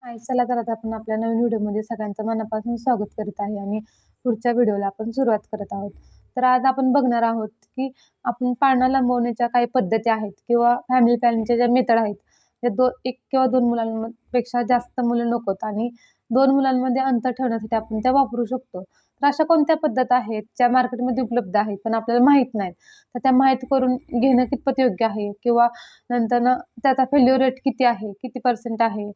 हाय, चला तर आता आपण आपल्या नवीन व्हिडिओमध्ये सगळ्यांचं मनापासून स्वागत करीत आहे आणि पुढच्या व्हिडिओला आपण सुरुवात करत आहोत. तर आज आपण बघणार आहोत, की आपण पाळणा लंबवण्याच्या काही पद्धती आहेत किंवा फॅमिली प्लॅनिंगच्या ज्या मेथड आहेत. त्या 1 किंवा 2 मुलांपेक्षा जास्त मुलं नकोत आणि 2 मुलांमध्ये अंतर ठेवण्यासाठी आपण त्या वापरू शकतो. तर अशा कोणत्या पद्धती आहेत, ज्या मार्केटमध्ये उपलब्ध आहेत, पण आपल्याला माहीत नाहीत. तर त्या माहीत करून घेणं कितपत योग्य आहे किंवा नंतरनं त्याचा फेल्युअर रेट किती आहे, किती पर्सेंट आहे?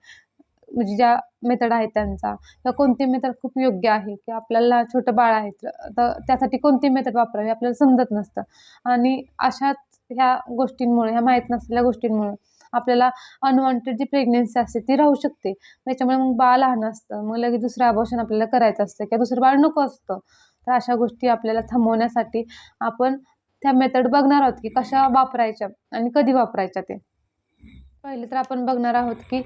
म्हणजे ज्या मेथड आहेत त्यांचा किंवा कोणती मेथड खूप योग्य आहे की आपल्याला छोटं बाळ आहे तर त्यासाठी कोणती मेथड वापरावी आपल्याला समजत नसतं आणि अशाच ह्या गोष्टींमुळे, ह्या माहीत नसलेल्या गोष्टींमुळे आपल्याला अनवॉन्टेड जी प्रेग्नन्सी असते ती राहू शकते. त्याच्यामुळे मग बाळ लहान असतं, मग लगेच दुसरं अबॉर्शन आपल्याला करायचं असतं किंवा दुसरं बाळ नको असतं. तर अशा गोष्टी आपल्याला थांबवण्यासाठी आपण त्या मेथड बघणार आहोत की कशा वापरायच्या आणि कधी वापरायच्या ते. पहिले तर आपण बघणार आहोत की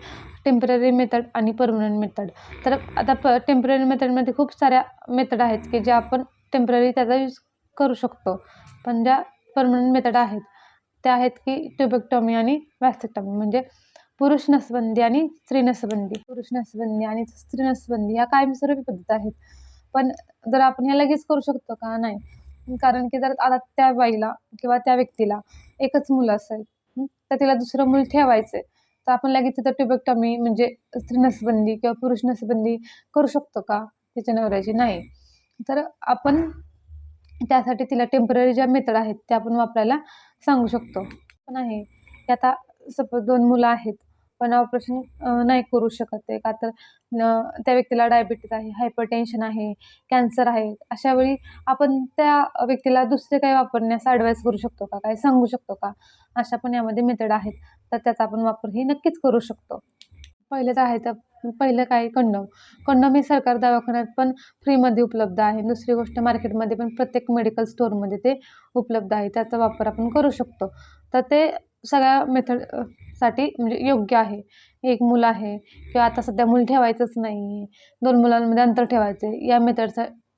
टेम्पररी मेथड आणि परमनंट मेथड. तर आता टेम्पररी मेथडमध्ये खूप साऱ्या मेथड आहेत की ज्या आपण टेम्पररी त्याचा यूज करू शकतो. पण ज्या परमनंट मेथड आहेत त्या आहेत की ट्युबेक्टॉमी आणि वॅसेक्टॉमी. म्हणजे पुरुष नसबंदी आणि स्त्री नसबंदी. पुरुष नसबंदी आणि स्त्री नसबंदी ह्या कायमस्वरूपी पद्धत आहेत. पण जर आपण ह्या लगेच करू शकतो का? नाही. कारण की जर आता त्या बाईला किंवा त्या व्यक्तीला एकच मुलं असेल, तर तिला दुसरं मूल ठेवायचंय. तर आपण लगेच तिथं ट्युबेक्टॉमी म्हणजे स्त्री नसबंदी किंवा पुरुष नसबंदी करू शकतो का तिच्या नवऱ्याची? नाही. तर आपण त्यासाठी तिला टेम्पररी ज्या मेथड आहेत त्या आपण वापरायला सांगू शकतो. पण आहे की आता सपोज 2 मुलं आहेत, पण ऑपरेशन नाही करू शकत आहे का तर त्या व्यक्तीला डायबिटीज आहे, हायपरटेन्शन आहे, कॅन्सर आहे. अशा वेळी आपण त्या व्यक्तीला दुसरे काही वापरण्यास ॲडवाईस करू शकतो का? काही सांगू शकतो का? अशा पण यामध्ये मेथड आहेत. तर त्याचा आपण वापर ही नक्कीच करू शकतो. पहिलं तर आहे तर पहिलं काय कंडोम. कंडोम हे सरकारी दवाखान्यात पण फ्रीमध्ये उपलब्ध आहे. दुसरी गोष्ट मार्केटमध्ये पण प्रत्येक मेडिकल स्टोअरमध्ये ते उपलब्ध आहे. त्याचा वापर आपण करू शकतो. तर ते सगळ्या मेथड साठी म्हणजे योग्य आहे. एक मुलं आहे किंवा आता सध्या मूल ठेवायचंच नाही, 2 मुलांमध्ये अंतर ठेवायचं आहे.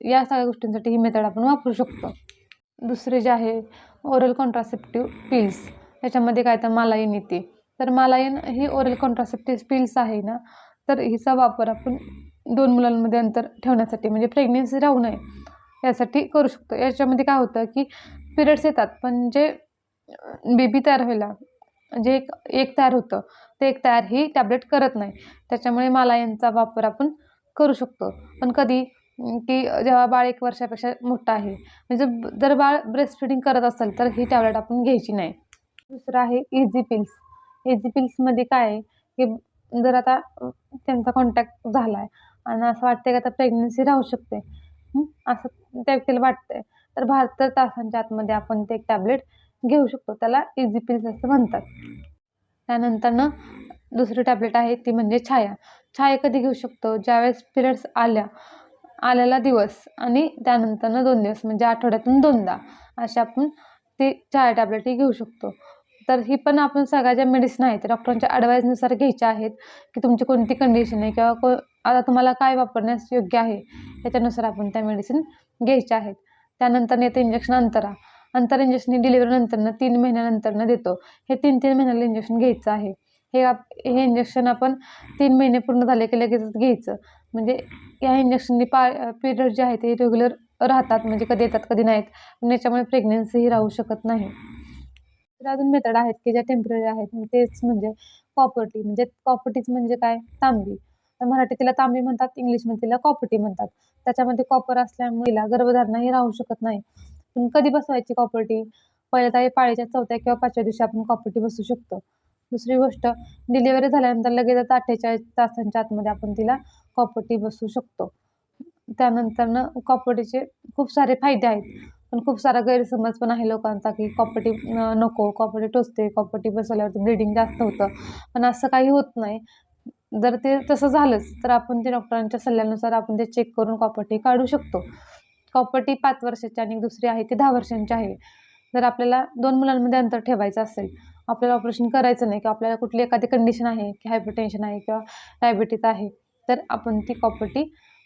या सगळ्या गोष्टींसाठी ही मेथड आपण वापरू शकतो. दुसरे जे आहे ओरल कॉन्ट्रासेप्टिव्ह पिल्स. त्याच्यामध्ये काय तर मालाईन येते. तर मालाईन ही ओरल कॉन्ट्रासेप्टिव्ह पिल्स आहे ना, तर हिचा वापर आपण 2 मुलांमध्ये अंतर ठेवण्यासाठी म्हणजे प्रेग्नन्सी राहू नये यासाठी करू शकतो. याच्यामध्ये काय होतं की पिरियड्स येतात, पण जे बेबी तयार व्हायला जे एक तयार होतं, ते एक तयार ही टॅबलेट करत नाही. त्याच्यामुळे मालाईनचा वापर आपण करू शकतो. पण कधी की जेव्हा बाळ 1 वर्षापेक्षा मोठं आहे. म्हणजे जर बाळ ब्रेस्ट फीडिंग करत असेल तर ही टॅबलेट आपण घ्यायची नाही. दुसरं आहे इझी पिल्स. इझी पिल्समध्ये काय आहे, की जर आता त्यांचा कॉन्टॅक्ट झाला आहे आणि असं वाटतंय की आता प्रेग्नन्सी राहू शकते. असं त्या व्यक्तीला वाटतंय. तर 72 तासांच्या आतमध्ये आपण ते एक टॅबलेट घेऊ शकतो. त्याला इझी पिल्स असं म्हणतात. त्यानंतरनं दुसरी टॅबलेट आहे ती म्हणजे छाया. छाया कधी घेऊ शकतो? ज्यावेळेस पिरियड्स आलेला दिवस आणि त्यानंतरनं 2 दिवस म्हणजे आठवड्यातून 2दा अशा आपण ती छाया टॅबलेट ही घेऊ शकतो. तर ही पण आपण सगळ्या ज्या मेडिसिन आहेत डॉक्टरांच्या ॲडवाईसनुसार घ्यायच्या आहेत, की तुमची कोणती कंडिशन आहे किंवा आता तुम्हाला काय वापरण्यास योग्य आहे, त्याच्यानुसार आपण त्या मेडिसिन घ्यायच्या आहेत. त्यानंतर येतं इंजेक्शन अंतरा. अंतर इंजेक्शन ही डिलिव्हरीनंतरनं 3 महिन्यानंतरनं देतो. हे 3-3 महिन्याला इंजेक्शन घ्यायचं आहे. हे इंजेक्शन आपण 3 महिने पूर्ण झाले की लगेचच घ्यायचं. म्हणजे या इंजेक्शननी पिरियड जे आहेत ते रेग्युलर राहतात, म्हणजे कधी येतात कधी नाहीत. पण याच्यामुळे प्रेग्नन्सी ही राहू शकत नाही. तर अजून मेथड आहेत की ज्या टेम्पररी आहेत. तेच म्हणजे कॉपर्टी. म्हणजे कॉपर्टीज म्हणजे काय? तांबी. तर मराठीत तिला तांबी म्हणतात, इंग्लिशमध्ये तिला कॉपर्टी म्हणतात. त्याच्यामध्ये कॉपर असल्यामुळे तिला गर्भधारणा ही राहू शकत नाही. पण कधी बसवायची कॉपर्टी? पहिल्या तर पाळीच्या 4थ्या किंवा 5व्या दिवशी आपण कॉपर्टी बसवू शकतो. दुसरी गोष्ट डिलिव्हरी झाल्यानंतर लगेचच 48 तासांच्या आतमध्ये आपण तिला कॉपर्टी बसवू शकतो. त्यानंतरनं कॉपर्टीचे खूप सारे फायदे आहेत. पण खूप सारा गैरसमज पण आहे लोकांचा की कॉपर्टी नको, कॉपर्टी टोचते, कॉपर्टी बसवल्यावरती ब्लिडिंग जास्त होतं. पण असं काही होत नाही. जर ते तसं झालंच तर आपण ते डॉक्टरांच्या सल्ल्यानुसार आपण ते चेक करून कॉपर्टी काढू शकतो. कॉपर्टी 5 वर्षाची आणि दुसरी आहे ती 10 वर्षांची आहे. जर आपल्याला 2 मुलांमध्ये अंतर ठेवायचं असेल, आपल्याला ऑपरेशन करायचं नाही किंवा आपल्याला कुठली एखादी कंडिशन आहे की हायपरटेन्शन आहे किंवा डायबिटीज आहे, तर आपण ती कॉपर्टी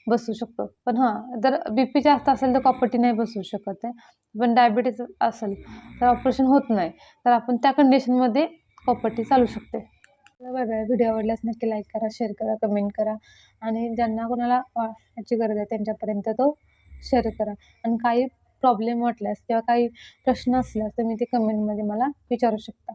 बसवू शकतो. पण हां, जर BP जास्त असेल तर कॉपर्टी नाही बसवू शकत आहे. पण डायबिटीज असेल तर ऑपरेशन होत नाही. तर आपण त्या कंडिशनमध्ये कॉपर्टी चालू शकते. वेगळ्या व्हिडिओ आवडल्यास नक्की लाईक करा, शेअर करा, कमेंट करा आणि ज्यांना कोणाला याची गरज आहे त्यांच्यापर्यंत तो शेअर करा. आणि काही प्रॉब्लेम वाटल्यास किंवा काही प्रश्न असल्यास तुम्ही ते कमेंटमध्ये मला विचारू शकता.